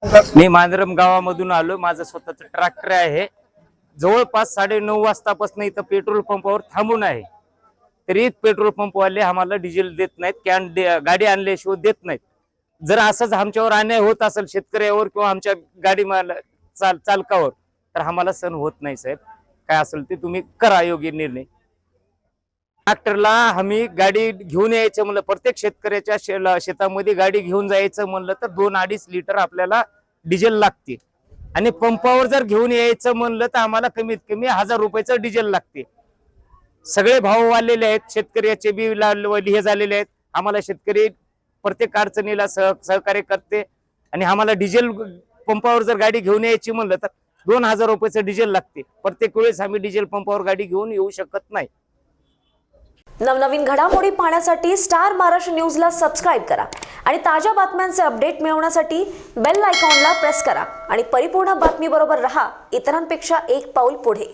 मी मांजरम गावामधून आलो। माझं स्वतःचं ट्रॅक्टर आहे। जवळपास 9:30 वाजतापासून इथं पेट्रोल पंपावर थांबून आहे, तरी पेट्रोल पंपवाले आम्हाला डिझेल देत नाहीत, गाडी आणल्याशिवाय देत नाहीत। जर असंच आमच्यावर अन्याय होत असेल शेतकऱ्यावर किंवा आमच्या गाडी चालकावर, तर आम्हाला सहन होत नाही साहेब। काय असेल ते तुम्ही करा योग्य निर्णय। ट्रॅक्टरला आम्ही गाडी घेऊन यायचं म्हणलं, प्रत्येक शेतकऱ्याच्या शेतामध्ये गाडी घेऊन जायचं म्हणलं तर 2-2.5 लिटर आपल्याला डिझेल लागते, आणि पंपावर जर घेऊन यायचं म्हणलं तर आम्हाला कमीत कमी 1000 रुपयाचं डिझेल लागते। सगळे भाव वाढलेले आहेत, शेतकऱ्याचे बी हे झालेले आहेत। आम्हाला शेतकरी प्रत्येक अडचणीला सहकार्य करते, आणि आम्हाला डिझेल पंपावर जर गाडी घेऊन यायची म्हणलं तर 2000 रुपयाचं डिझेल लागते। प्रत्येक वेळेस आम्ही डिझेल पंपावर गाडी घेऊन येऊ शकत नाही। नवनवीन घडामोडी पाहण्यासाठी स्टार महाराष्ट्र न्यूजला सबस्क्राइब करा आणि ताज्या बातम्यांचे अपडेट मिळवण्यासाठी बेल आयकॉनला प्रेस करा आणि परिपूर्ण बातमी बरोबर रहा, इतरांपेक्षा एक पाऊल पुढे।